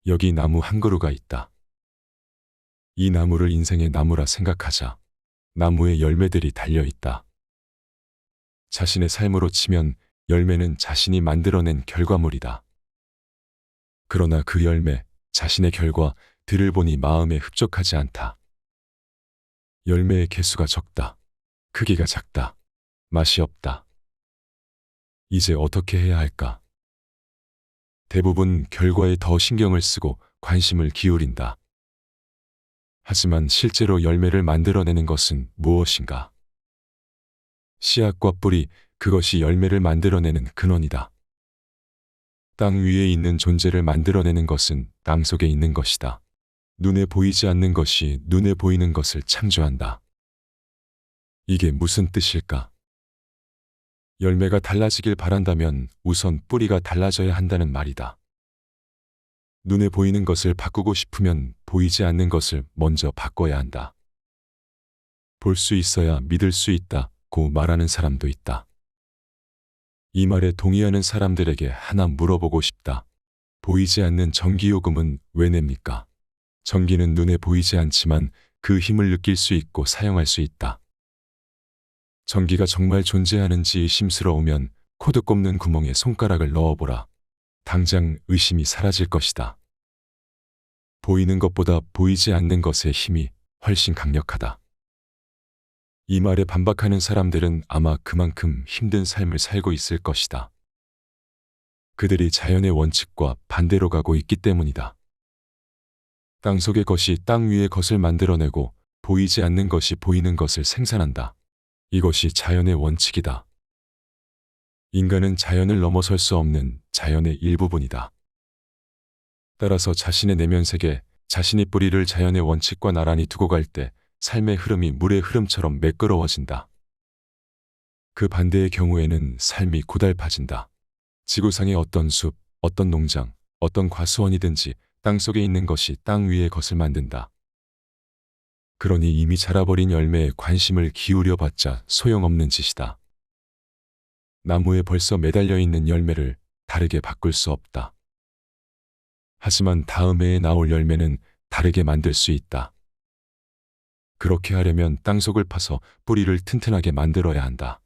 여기 나무 한 그루가 있다. 이 나무를 인생의 나무라 생각하자. 나무에 열매들이 달려있다. 자신의 삶으로 치면 열매는 자신이 만들어낸 결과물이다. 그러나 그 열매, 자신의 결과, 들을 보니 마음에 흡족하지 않다. 열매의 개수가 적다. 크기가 작다. 맛이 없다. 이제 어떻게 해야 할까? 대부분 결과에 더 신경을 쓰고 관심을 기울인다. 하지만 실제로 열매를 만들어내는 것은 무엇인가? 씨앗과 뿌리, 그것이 열매를 만들어내는 근원이다. 땅 위에 있는 존재를 만들어내는 것은 땅 속에 있는 것이다. 눈에 보이지 않는 것이 눈에 보이는 것을 창조한다. 이게 무슨 뜻일까? 열매가 달라지길 바란다면 우선 뿌리가 달라져야 한다는 말이다. 눈에 보이는 것을 바꾸고 싶으면 보이지 않는 것을 먼저 바꿔야 한다. 볼 수 있어야 믿을 수 있다고 말하는 사람도 있다. 이 말에 동의하는 사람들에게 하나 물어보고 싶다. 보이지 않는 전기요금은 왜 냅니까? 전기는 눈에 보이지 않지만 그 힘을 느낄 수 있고 사용할 수 있다. 전기가 정말 존재하는지 의심스러우면 코드 꼽는 구멍에 손가락을 넣어보라. 당장 의심이 사라질 것이다. 보이는 것보다 보이지 않는 것의 힘이 훨씬 강력하다. 이 말에 반박하는 사람들은 아마 그만큼 힘든 삶을 살고 있을 것이다. 그들이 자연의 원칙과 반대로 가고 있기 때문이다. 땅 속의 것이 땅 위의 것을 만들어내고 보이지 않는 것이 보이는 것을 생산한다. 이것이 자연의 원칙이다. 인간은 자연을 넘어설 수 없는 자연의 일부분이다. 따라서 자신의 내면 세계, 자신이 뿌리를 자연의 원칙과 나란히 두고 갈 때 삶의 흐름이 물의 흐름처럼 매끄러워진다. 그 반대의 경우에는 삶이 고달파진다. 지구상의 어떤 숲, 어떤 농장, 어떤 과수원이든지 땅 속에 있는 것이 땅 위의 것을 만든다. 그러니 이미 자라버린 열매에 관심을 기울여봤자 소용없는 짓이다. 나무에 벌써 매달려 있는 열매를 다르게 바꿀 수 없다. 하지만 다음 해에 나올 열매는 다르게 만들 수 있다. 그렇게 하려면 땅속을 파서 뿌리를 튼튼하게 만들어야 한다.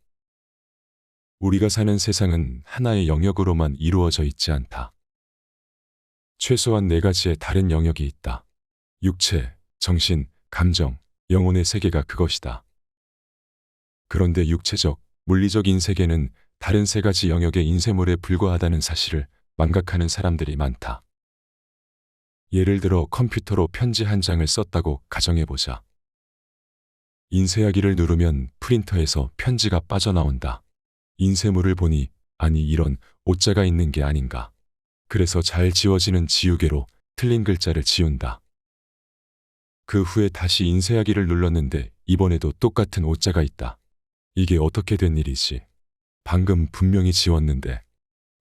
우리가 사는 세상은 하나의 영역으로만 이루어져 있지 않다. 최소한 4가지의 다른 영역이 있다. 육체, 정신, 감정, 영혼의 세계가 그것이다. 그런데 육체적, 물리적인 세계는 다른 3가지 영역의 인쇄물에 불과하다는 사실을 망각하는 사람들이 많다. 예를 들어 컴퓨터로 편지 한 장을 썼다고 가정해보자. 인쇄하기를 누르면 프린터에서 편지가 빠져나온다. 인쇄물을 보니 아니 이런 오자가 있는 게 아닌가. 그래서 잘 지워지는 지우개로 틀린 글자를 지운다. 그 후에 다시 인쇄하기를 눌렀는데 이번에도 똑같은 오자가 있다. 이게 어떻게 된 일이지? 방금 분명히 지웠는데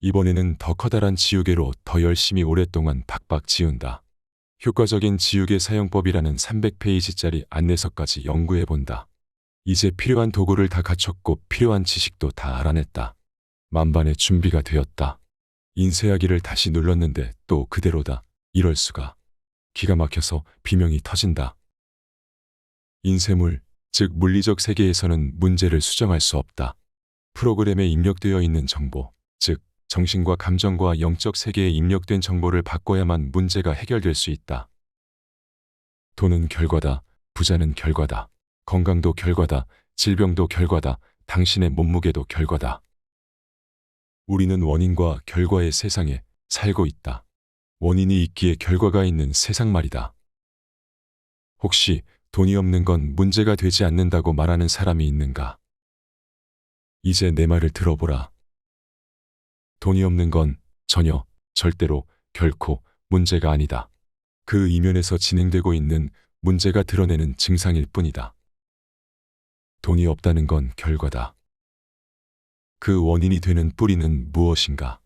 이번에는 더 커다란 지우개로 더 열심히 오랫동안 박박 지운다. 효과적인 지우개 사용법이라는 300페이지짜리 안내서까지 연구해본다. 이제 필요한 도구를 다 갖췄고 필요한 지식도 다 알아냈다. 만반의 준비가 되었다. 인쇄하기를 다시 눌렀는데 또 그대로다. 이럴 수가. 기가 막혀서 비명이 터진다. 인쇄물, 즉 물리적 세계에서는 문제를 수정할 수 없다. 프로그램에 입력되어 있는 정보, 즉 정신과 감정과 영적 세계에 입력된 정보를 바꿔야만 문제가 해결될 수 있다. 돈은 결과다. 부자는 결과다. 건강도 결과다. 질병도 결과다. 당신의 몸무게도 결과다. 우리는 원인과 결과의 세상에 살고 있다. 원인이 있기에 결과가 있는 세상 말이다. 혹시 돈이 없는 건 문제가 되지 않는다고 말하는 사람이 있는가? 이제 내 말을 들어보라. 돈이 없는 건 전혀, 절대로, 결코 문제가 아니다. 그 이면에서 진행되고 있는 문제가 드러내는 증상일 뿐이다. 돈이 없다는 건 결과다. 그 원인이 되는 뿌리는 무엇인가?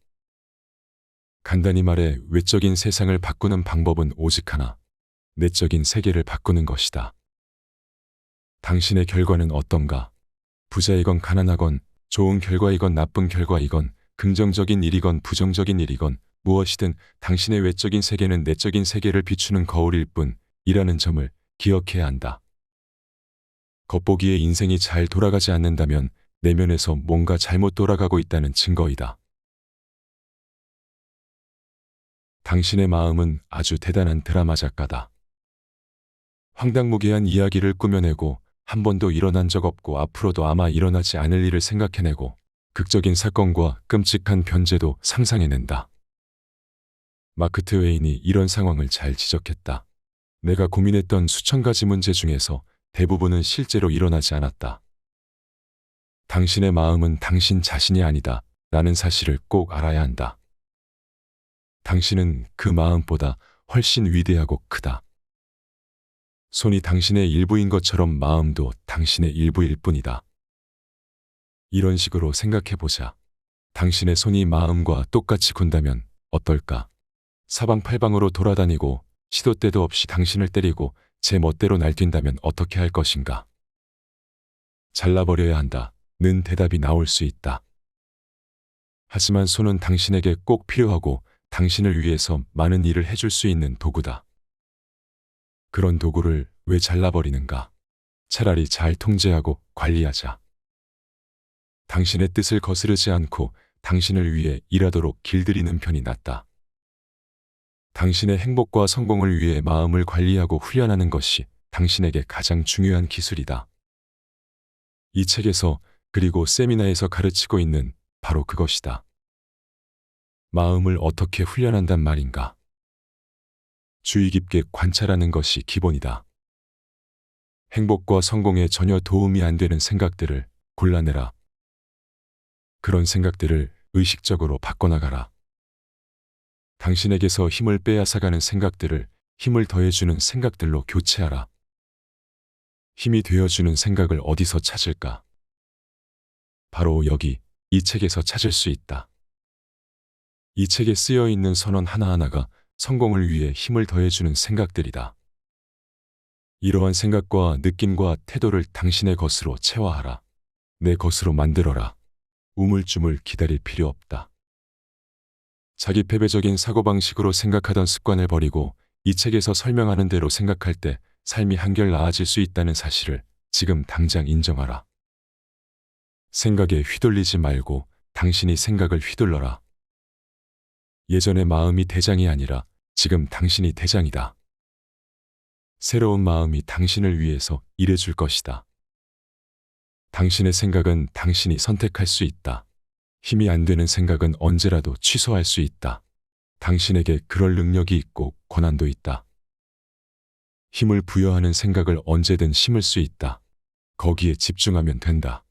간단히 말해 외적인 세상을 바꾸는 방법은 오직 하나, 내적인 세계를 바꾸는 것이다. 당신의 결과는 어떤가? 부자이건 가난하건, 좋은 결과이건 나쁜 결과이건, 긍정적인 일이건 부정적인 일이건 무엇이든 당신의 외적인 세계는 내적인 세계를 비추는 거울일 뿐이라는 점을 기억해야 한다. 겉보기에 인생이 잘 돌아가지 않는다면 내면에서 뭔가 잘못 돌아가고 있다는 증거이다. 당신의 마음은 아주 대단한 드라마 작가다. 황당무계한 이야기를 꾸며내고 한 번도 일어난 적 없고 앞으로도 아마 일어나지 않을 일을 생각해내고 극적인 사건과 끔찍한 변제도 상상해낸다. 마크 트웨인이 이런 상황을 잘 지적했다. 내가 고민했던 수천 가지 문제 중에서 대부분은 실제로 일어나지 않았다. 당신의 마음은 당신 자신이 아니다 라는 사실을 꼭 알아야 한다. 당신은 그 마음보다 훨씬 위대하고 크다. 손이 당신의 일부인 것처럼 마음도 당신의 일부일 뿐이다. 이런 식으로 생각해보자. 당신의 손이 마음과 똑같이 군다면 어떨까? 사방팔방으로 돌아다니고 시도 때도 없이 당신을 때리고 제 멋대로 날뛴다면 어떻게 할 것인가? 잘라버려야 한다. 는 대답이 나올 수 있다. 하지만 손은 당신에게 꼭 필요하고 당신을 위해서 많은 일을 해줄 수 있는 도구다. 그런 도구를 왜 잘라버리는가? 차라리 잘 통제하고 관리하자. 당신의 뜻을 거스르지 않고 당신을 위해 일하도록 길들이는 편이 낫다. 당신의 행복과 성공을 위해 마음을 관리하고 훈련하는 것이 당신에게 가장 중요한 기술이다. 이 책에서 그리고 세미나에서 가르치고 있는 바로 그것이다. 마음을 어떻게 훈련한단 말인가? 주의 깊게 관찰하는 것이 기본이다. 행복과 성공에 전혀 도움이 안 되는 생각들을 골라내라. 그런 생각들을 의식적으로 바꿔나가라. 당신에게서 힘을 빼앗아가는 생각들을 힘을 더해주는 생각들로 교체하라. 힘이 되어주는 생각을 어디서 찾을까? 바로 여기 이 책에서 찾을 수 있다. 이 책에 쓰여 있는 선언 하나하나가 성공을 위해 힘을 더해주는 생각들이다. 이러한 생각과 느낌과 태도를 당신의 것으로 체화하라. 내 것으로 만들어라. 우물쭈물 기다릴 필요 없다. 자기 패배적인 사고방식으로 생각하던 습관을 버리고 이 책에서 설명하는 대로 생각할 때 삶이 한결 나아질 수 있다는 사실을 지금 당장 인정하라. 생각에 휘둘리지 말고 당신이 생각을 휘둘러라. 예전의 마음이 대장이 아니라 지금 당신이 대장이다. 새로운 마음이 당신을 위해서 일해줄 것이다. 당신의 생각은 당신이 선택할 수 있다. 힘이 안 되는 생각은 언제라도 취소할 수 있다. 당신에게 그럴 능력이 있고 권한도 있다. 힘을 부여하는 생각을 언제든 심을 수 있다. 거기에 집중하면 된다.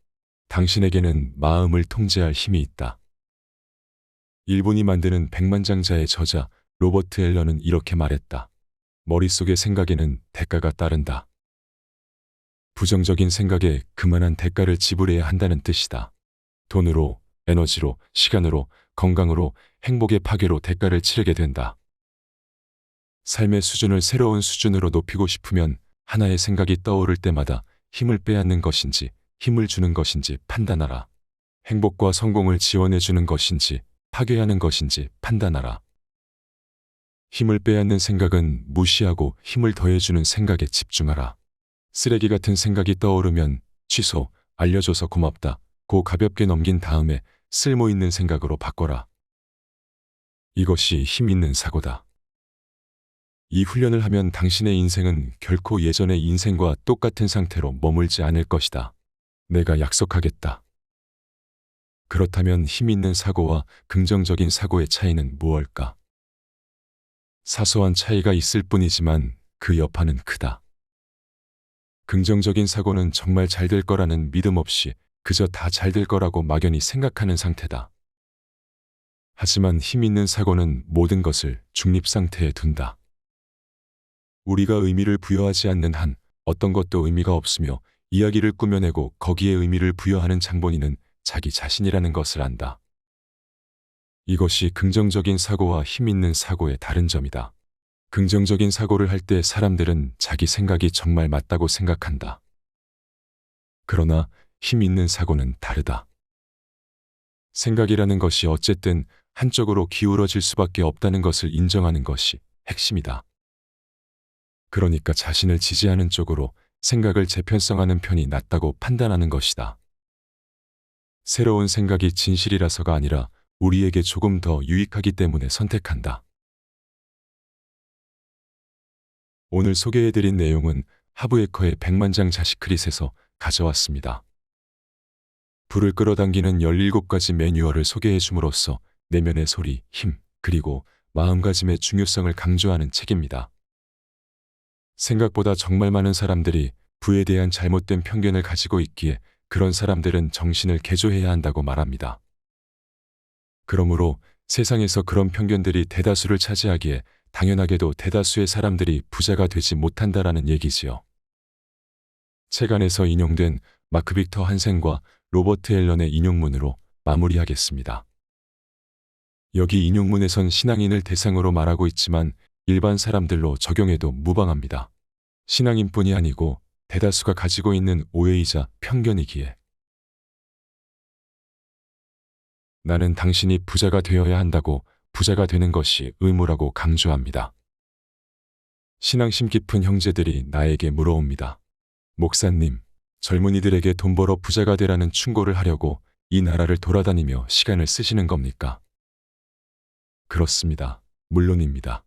당신에게는 마음을 통제할 힘이 있다. 일본이 만드는 백만장자의 저자 로버트 앨런은 이렇게 말했다. 머릿속의 생각에는 대가가 따른다. 부정적인 생각에 그만한 대가를 지불해야 한다는 뜻이다. 돈으로, 에너지로, 시간으로, 건강으로, 행복의 파괴로 대가를 치르게 된다. 삶의 수준을 새로운 수준으로 높이고 싶으면 하나의 생각이 떠오를 때마다 힘을 빼앗는 것인지 힘을 주는 것인지 판단하라. 행복과 성공을 지원해 주는 것인지 파괴하는 것인지 판단하라. 힘을 빼앗는 생각은 무시하고 힘을 더해주는 생각에 집중하라. 쓰레기 같은 생각이 떠오르면 취소, 알려줘서 고맙다 고 가볍게 넘긴 다음에 쓸모 있는 생각으로 바꿔라. 이것이 힘 있는 사고다. 이 훈련을 하면 당신의 인생은 결코 예전의 인생과 똑같은 상태로 머물지 않을 것이다. 내가 약속하겠다. 그렇다면 힘 있는 사고와 긍정적인 사고의 차이는 무엇일까? 사소한 차이가 있을 뿐이지만 그 여파는 크다. 긍정적인 사고는 정말 잘 될 거라는 믿음 없이 그저 다 잘 될 거라고 막연히 생각하는 상태다. 하지만 힘 있는 사고는 모든 것을 중립 상태에 둔다. 우리가 의미를 부여하지 않는 한 어떤 것도 의미가 없으며 이야기를 꾸며내고 거기에 의미를 부여하는 장본인은 자기 자신이라는 것을 안다. 이것이 긍정적인 사고와 힘 있는 사고의 다른 점이다. 긍정적인 사고를 할 때 사람들은 자기 생각이 정말 맞다고 생각한다. 그러나 힘 있는 사고는 다르다. 생각이라는 것이 어쨌든 한쪽으로 기울어질 수밖에 없다는 것을 인정하는 것이 핵심이다. 그러니까 자신을 지지하는 쪽으로 생각을 재편성하는 편이 낫다고 판단하는 것이다. 새로운 생각이 진실이라서가 아니라 우리에게 조금 더 유익하기 때문에 선택한다. 오늘 소개해드린 내용은 하브에커의 백만장 자시크릿에서 가져왔습니다. 불을 끌어당기는 17가지 매뉴얼을 소개해 줌으로써 내면의 소리, 힘, 그리고 마음가짐의 중요성을 강조하는 책입니다. 생각보다 정말 많은 사람들이 부에 대한 잘못된 편견을 가지고 있기에 그런 사람들은 정신을 개조해야 한다고 말합니다. 그러므로 세상에서 그런 편견들이 대다수를 차지하기에 당연하게도 대다수의 사람들이 부자가 되지 못한다라는 얘기지요. 책 안에서 인용된 마크 빅터 한센과 로버트 앨런의 인용문으로 마무리하겠습니다. 여기 인용문에선 신앙인을 대상으로 말하고 있지만 일반 사람들로 적용해도 무방합니다. 신앙인뿐이 아니고 대다수가 가지고 있는 오해이자 편견이기에. 나는 당신이 부자가 되어야 한다고 부자가 되는 것이 의무라고 강조합니다. 신앙심 깊은 형제들이 나에게 물어옵니다. 목사님, 젊은이들에게 돈 벌어 부자가 되라는 충고를 하려고 이 나라를 돌아다니며 시간을 쓰시는 겁니까? 그렇습니다. 물론입니다.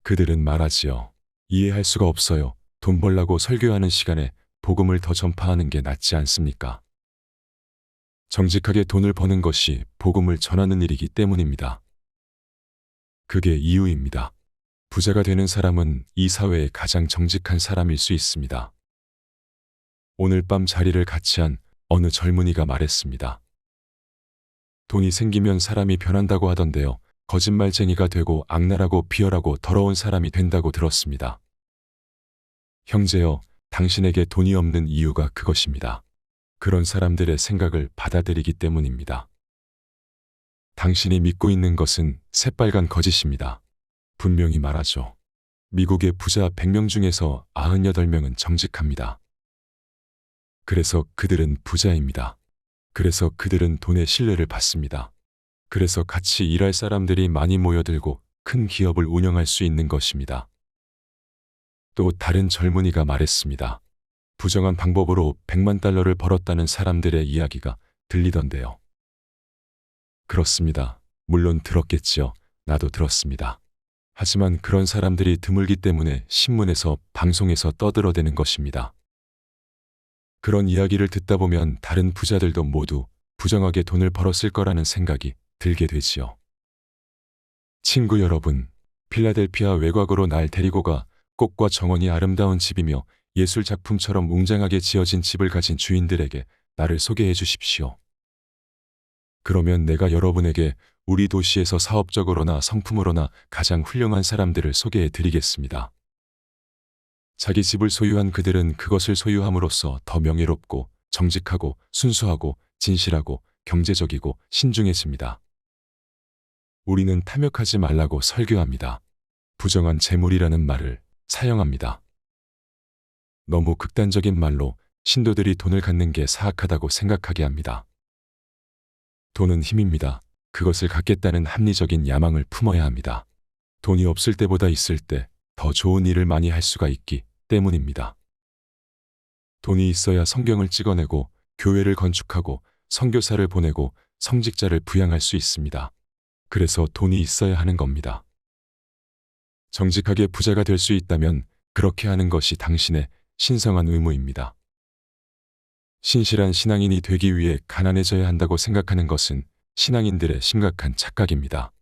그들은 말하지요. 이해할 수가 없어요. 돈 벌라고 설교하는 시간에 복음을 더 전파하는 게 낫지 않습니까? 정직하게 돈을 버는 것이 복음을 전하는 일이기 때문입니다. 그게 이유입니다. 부자가 되는 사람은 이 사회의 가장 정직한 사람일 수 있습니다. 오늘 밤 자리를 같이 한 어느 젊은이가 말했습니다. 돈이 생기면 사람이 변한다고 하던데요. 거짓말쟁이가 되고 악랄하고 비열하고 더러운 사람이 된다고 들었습니다. 형제여, 당신에게 돈이 없는 이유가 그것입니다. 그런 사람들의 생각을 받아들이기 때문입니다. 당신이 믿고 있는 것은 새빨간 거짓입니다. 분명히 말하죠. 미국의 부자 100명 중에서 98명은 정직합니다. 그래서 그들은 부자입니다. 그래서 그들은 돈의 신뢰를 받습니다. 그래서 같이 일할 사람들이 많이 모여들고 큰 기업을 운영할 수 있는 것입니다. 또 다른 젊은이가 말했습니다. 부정한 방법으로 100만 달러를 벌었다는 사람들의 이야기가 들리던데요. 그렇습니다. 물론 들었겠지요. 나도 들었습니다. 하지만 그런 사람들이 드물기 때문에 신문에서 방송에서 떠들어대는 것입니다. 그런 이야기를 듣다 보면 다른 부자들도 모두 부정하게 돈을 벌었을 거라는 생각이 들게 되지요. 친구 여러분, 필라델피아 외곽으로 날 데리고 가 꽃과 정원이 아름다운 집이며 예술 작품처럼 웅장하게 지어진 집을 가진 주인들에게 나를 소개해 주십시오. 그러면 내가 여러분에게 우리 도시에서 사업적으로나 성품으로나 가장 훌륭한 사람들을 소개해 드리겠습니다. 자기 집을 소유한 그들은 그것을 소유함으로써 더 명예롭고 정직하고 순수하고 진실하고 경제적이고 신중해집니다. 우리는 탐욕하지 말라고 설교합니다. 부정한 재물이라는 말을 사용합니다. 너무 극단적인 말로 신도들이 돈을 갖는 게 사악하다고 생각하게 합니다. 돈은 힘입니다. 그것을 갖겠다는 합리적인 야망을 품어야 합니다. 돈이 없을 때보다 있을 때 더 좋은 일을 많이 할 수가 있기 때문입니다. 돈이 있어야 성경을 찍어내고 교회를 건축하고 선교사를 보내고 성직자를 부양할 수 있습니다. 그래서 돈이 있어야 하는 겁니다. 정직하게 부자가 될 수 있다면 그렇게 하는 것이 당신의 신성한 의무입니다. 신실한 신앙인이 되기 위해 가난해져야 한다고 생각하는 것은 신앙인들의 심각한 착각입니다.